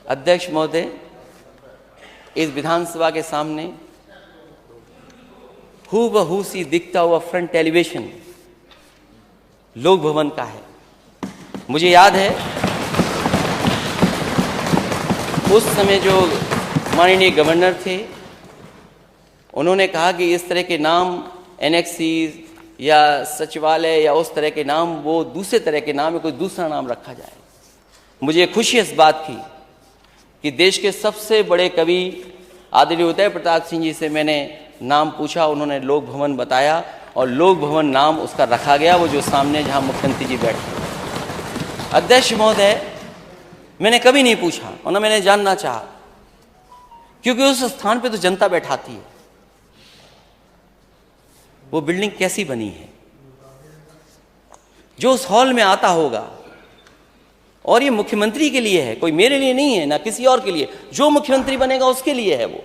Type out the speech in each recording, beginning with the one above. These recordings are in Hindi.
अध्यक्ष महोदय, इस विधानसभा के सामने हूबहू सी दिखता हुआ फ्रंट एलिवेशन लोक भवन का है। मुझे याद है उस समय जो माननीय गवर्नर थे, उन्होंने कहा कि इस तरह के नाम एनेक्सीज या सचिवालय या उस तरह के नाम, वो दूसरे तरह के नाम है, कोई दूसरा नाम रखा जाए। मुझे खुशी इस बात की कि देश के सबसे बड़े कवि आदरणीय उदय प्रताप सिंह जी से मैंने नाम पूछा, उन्होंने लोक भवन बताया और लोक भवन नाम उसका रखा गया, वो जो सामने जहां मुख्यमंत्री जी बैठे। अध्यक्ष महोदय, मैंने कभी नहीं पूछा और न मैंने जानना चाहा, क्योंकि उस स्थान पे तो जनता बैठाती है। वो बिल्डिंग कैसी बनी है, जो उस हॉल में आता होगा, और ये मुख्यमंत्री के लिए है, कोई मेरे लिए नहीं है ना किसी और के लिए, जो मुख्यमंत्री बनेगा उसके लिए है वो,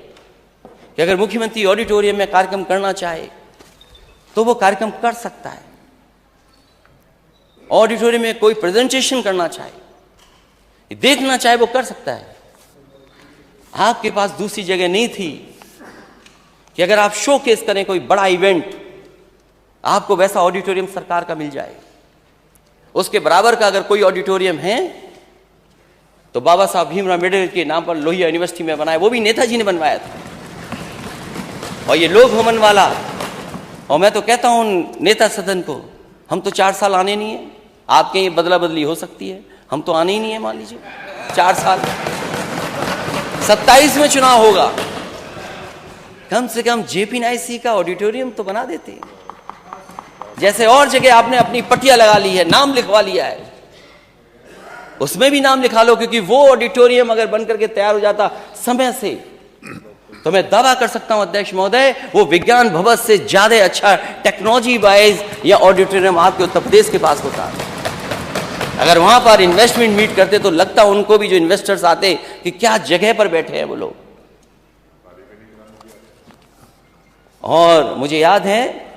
कि अगर मुख्यमंत्री ऑडिटोरियम में कार्यक्रम करना चाहे तो वो कार्यक्रम कर सकता है। ऑडिटोरियम में कोई प्रेजेंटेशन करना चाहे, देखना चाहे, वो कर सकता है। आपके पास दूसरी जगह नहीं थी कि अगर आप शोकेस करें कोई बड़ा इवेंट, आपको वैसा ऑडिटोरियम सरकार का मिल जाए। उसके बराबर का अगर कोई ऑडिटोरियम है तो बाबा साहब भीमराव अम्बेडकर के नाम पर लोहिया यूनिवर्सिटी में बनाया, वो भी नेताजी ने बनवाया था। और ये लोक भवन वाला, और मैं तो कहता हूं नेता सदन को, हम तो 4 साल आने नहीं है, आपके ये बदला बदली हो सकती है, हम तो आने ही नहीं है। मान लीजिए 4 साल, 27 में चुनाव होगा, कम से कम JPNIC का ऑडिटोरियम तो बना देते। जैसे और जगह आपने अपनी पट्टियां लगा ली है, नाम लिखवा लिया है, उसमें भी नाम लिखा लो, क्योंकि वो ऑडिटोरियम अगर बनकर के तैयार हो जाता समय से, तो मैं दावा कर सकता हूं अध्यक्ष महोदय, वो विज्ञान भवन से ज्यादा अच्छा टेक्नोलॉजी वाइज या ऑडिटोरियम आपके उत्तर प्रदेश के पास होता। अगर वहां पर इन्वेस्टमेंट मीट करते तो लगता उनको भी, जो इन्वेस्टर्स आते, कि क्या जगह पर बैठे हैं वो लोग। और मुझे याद है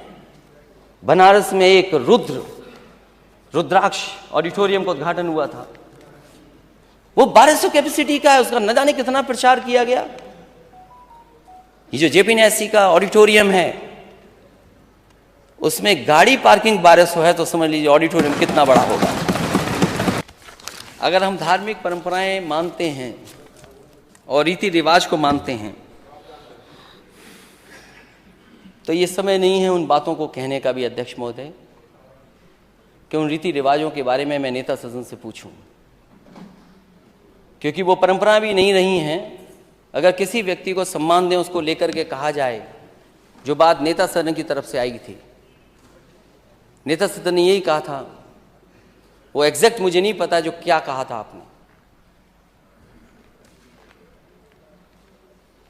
बनारस में एक रुद्राक्ष ऑडिटोरियम का उद्घाटन हुआ था, वो 1200 कैपेसिटी का है, उसका न जाने कितना प्रचार किया गया। ये जो JPNIC का ऑडिटोरियम है, उसमें गाड़ी पार्किंग 1200 है, तो समझ लीजिए ऑडिटोरियम कितना बड़ा होगा। अगर हम धार्मिक परंपराएं मानते हैं और रीति रिवाज को मानते हैं, तो ये समय नहीं है उन बातों को कहने का भी अध्यक्ष महोदय, कि उन रीति रिवाजों के बारे में मैं नेता सदन से पूछूं, क्योंकि वो परंपरा भी नहीं रही हैं। अगर किसी व्यक्ति को सम्मान दें, उसको लेकर के कहा जाए, जो बात नेता सदन की तरफ से आई थी, नेता सदन ने यही कहा था, वो एग्जैक्ट मुझे नहीं पता जो क्या कहा था आपने।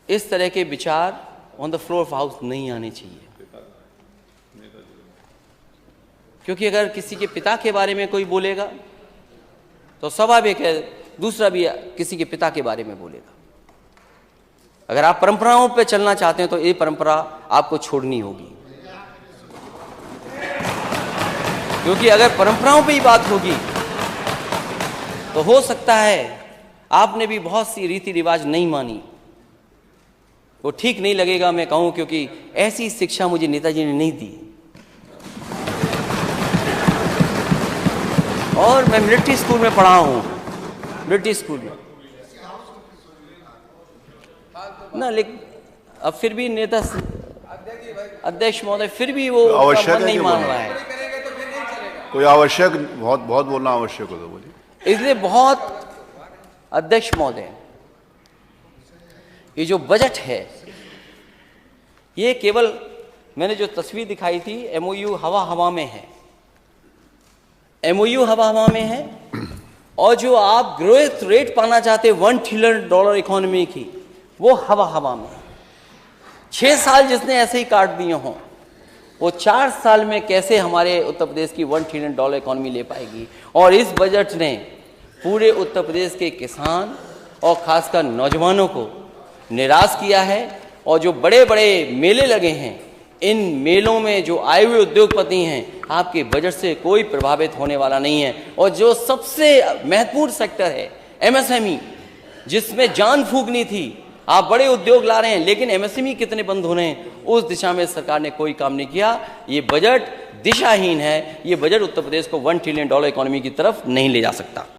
इस तरह के विचार on the floor of house नहीं आने चाहिए, क्योंकि अगर किसी के पिता के बारे में कोई बोलेगा तो स्वाभाविक है दूसरा भी किसी के पिता के बारे में बोलेगा। अगर आप परंपराओं पे चलना चाहते हैं तो ये परंपरा आपको छोड़नी होगी, क्योंकि अगर परंपराओं पे ही बात होगी तो हो सकता है आपने भी बहुत सी रीति रिवाज नहीं मानी, वो ठीक नहीं लगेगा मैं कहूं, क्योंकि ऐसी शिक्षा मुझे नेताजी ने नहीं दी। और मैं मिलिट्री स्कूल में पढ़ा हूं, मिलिट्री स्कूल में ना, लेकिन अब फिर भी नेता अध्यक्ष महोदय फिर भी वो मन नहीं मान रहा है। कोई आवश्यक, बहुत बोलना आवश्यक हो तो बोलिए। इसलिए बहुत अध्यक्ष महोदय, ये जो बजट है, ये केवल मैंने जो तस्वीर दिखाई थी, MOU हवा में है, MOU हवा में है, और जो आप ग्रोथ रेट पाना चाहते $1 ट्रिलियन इकोनॉमी की, वो हवा में। 6 साल जिसने ऐसे ही काट दिए हों, वो 4 साल में कैसे हमारे उत्तर प्रदेश की $1 ट्रिलियन इकोनॉमी ले पाएगी। और इस बजट ने पूरे उत्तर प्रदेश के किसान और खासकर नौजवानों को निराश किया है। और जो बड़े बड़े मेले लगे हैं, इन मेलों में जो आए हुए उद्योगपति हैं, आपके बजट से कोई प्रभावित होने वाला नहीं है। और जो सबसे महत्वपूर्ण सेक्टर है MSME, जिसमें जान फूकनी थी। आप बड़े उद्योग ला रहे हैं, लेकिन एमएसएमई कितने बंद हो रहे हैं, उस दिशा में सरकार ने कोई काम नहीं किया। ये बजट दिशाहीन है। ये बजट उत्तर प्रदेश को $1 ट्रिलियन इकोनॉमी की तरफ नहीं ले जा सकता।